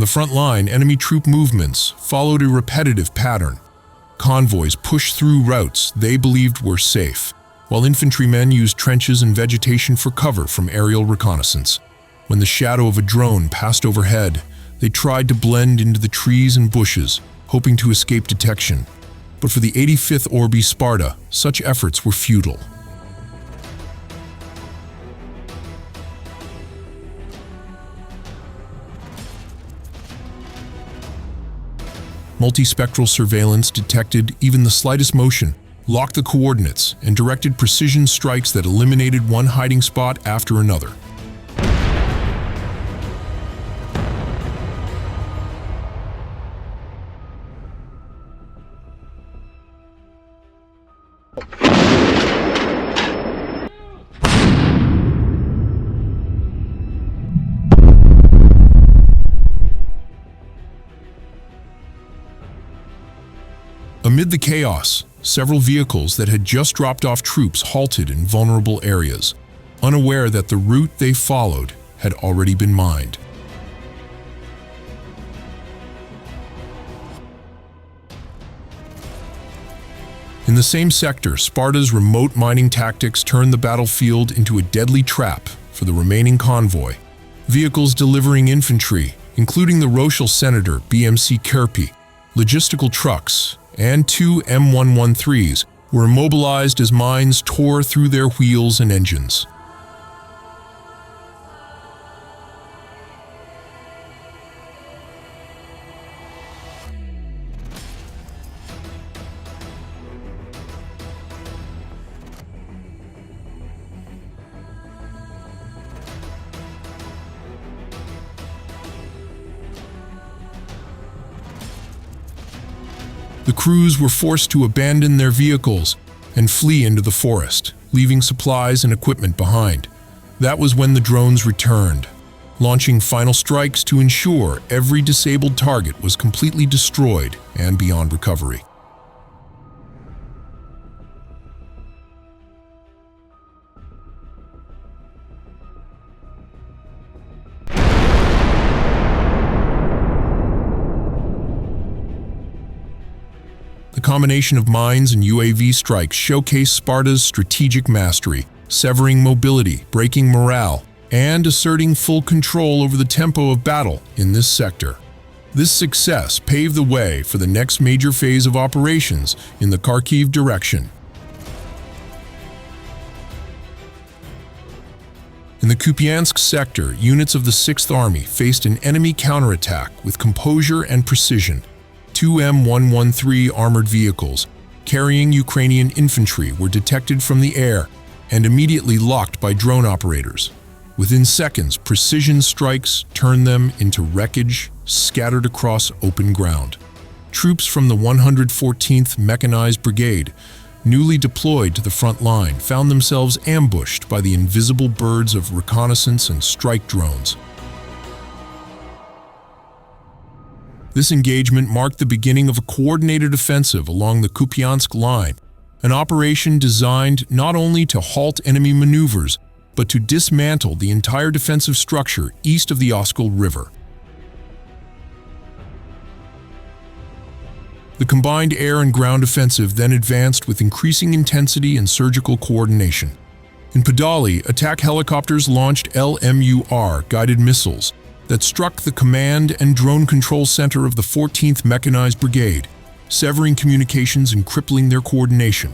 the front line, enemy troop movements followed a repetitive pattern. Convoys pushed through routes they believed were safe, while infantrymen used trenches and vegetation for cover from aerial reconnaissance. When the shadow of a drone passed overhead, they tried to blend into the trees and bushes, hoping to escape detection. But for the 85th Orbi Sparta, such efforts were futile. Multispectral surveillance detected even the slightest motion, locked the coordinates, and directed precision strikes that eliminated one hiding spot after another. Amid the chaos, several vehicles that had just dropped off troops halted in vulnerable areas, unaware that the route they followed had already been mined. In the same sector, Sparta's remote mining tactics turned the battlefield into a deadly trap for the remaining convoy. Vehicles delivering infantry, including the Roshal Senator BMC Kirpi, logistical trucks, and two M113s were immobilized as mines tore through their wheels and engines. The crews were forced to abandon their vehicles and flee into the forest, leaving supplies and equipment behind. That was when the drones returned, launching final strikes to ensure every disabled target was completely destroyed and beyond recovery. The combination of mines and UAV strikes showcased Sparta's strategic mastery, severing mobility, breaking morale, and asserting full control over the tempo of battle in this sector. This success paved the way for the next major phase of operations in the Kharkiv direction. In the Kupyansk sector, units of the 6th Army faced an enemy counterattack with composure and precision. Two M113 armored vehicles carrying Ukrainian infantry were detected from the air and immediately locked by drone operators. Within seconds, precision strikes turned them into wreckage scattered across open ground. Troops from the 114th Mechanized Brigade, newly deployed to the front line, found themselves ambushed by the invisible birds of reconnaissance and strike drones. This engagement marked the beginning of a coordinated offensive along the Kupyansk line, an operation designed not only to halt enemy maneuvers, but to dismantle the entire defensive structure east of the Oskol River. The combined air and ground offensive then advanced with increasing intensity and surgical coordination. In Podali, attack helicopters launched LMUR guided missiles that struck the command and drone control center of the 14th Mechanized Brigade, severing communications and crippling their coordination.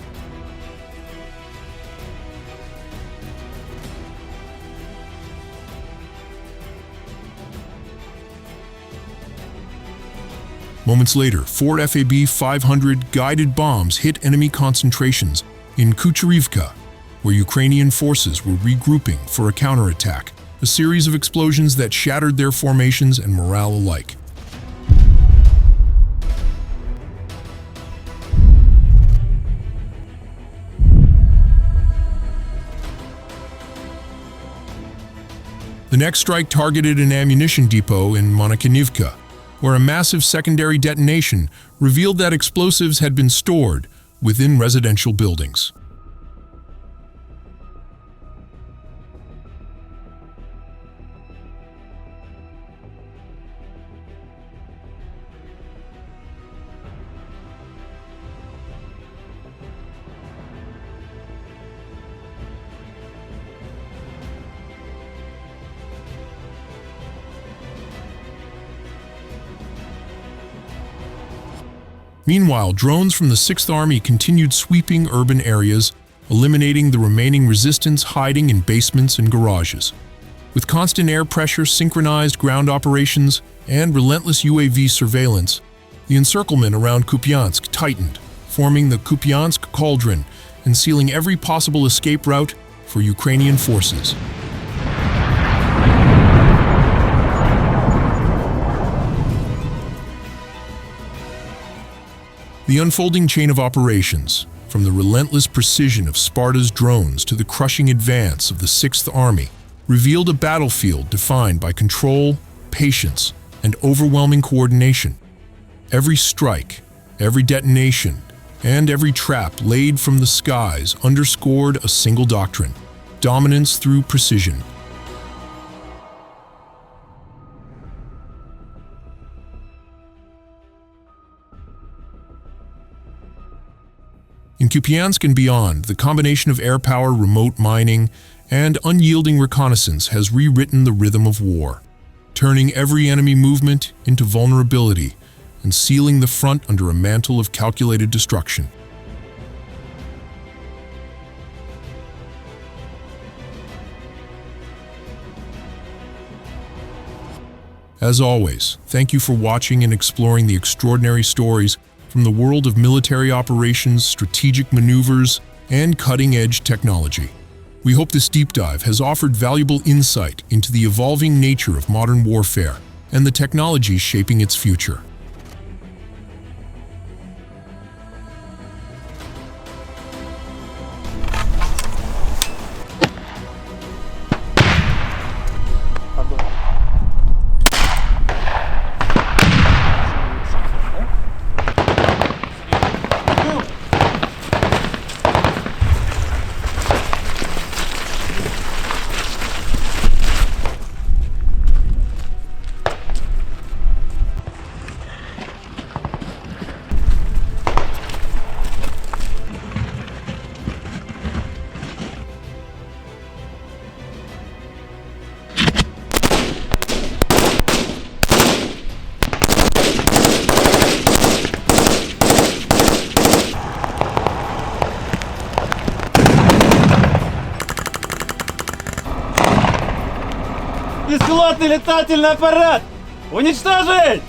Moments later, 4 FAB-500 guided bombs hit enemy concentrations in Kucherivka, where Ukrainian forces were regrouping for a counterattack, a series of explosions that shattered their formations and morale alike. The next strike targeted an ammunition depot in Monokonivka, where a massive secondary detonation revealed that explosives had been stored within residential buildings. Meanwhile, drones from the 6th Army continued sweeping urban areas, eliminating the remaining resistance hiding in basements and garages. With constant air pressure, synchronized ground operations, and relentless UAV surveillance, the encirclement around Kupyansk tightened, forming the Kupyansk cauldron and sealing every possible escape route for Ukrainian forces. The unfolding chain of operations, from the relentless precision of Sparta's drones to the crushing advance of the 6th Army, revealed a battlefield defined by control, patience, and overwhelming coordination. Every strike, every detonation, and every trap laid from the skies underscored a single doctrine: dominance through precision. In Kupyansk and beyond, the combination of air power, remote mining, and unyielding reconnaissance has rewritten the rhythm of war, turning every enemy movement into vulnerability and sealing the front under a mantle of calculated destruction. As always, thank you for watching and exploring the extraordinary stories from the world of military operations, strategic maneuvers, and cutting-edge technology. We hope this deep dive has offered valuable insight into the evolving nature of modern warfare and the technologies shaping its future. Беспилотный летательный аппарат! Уничтожить!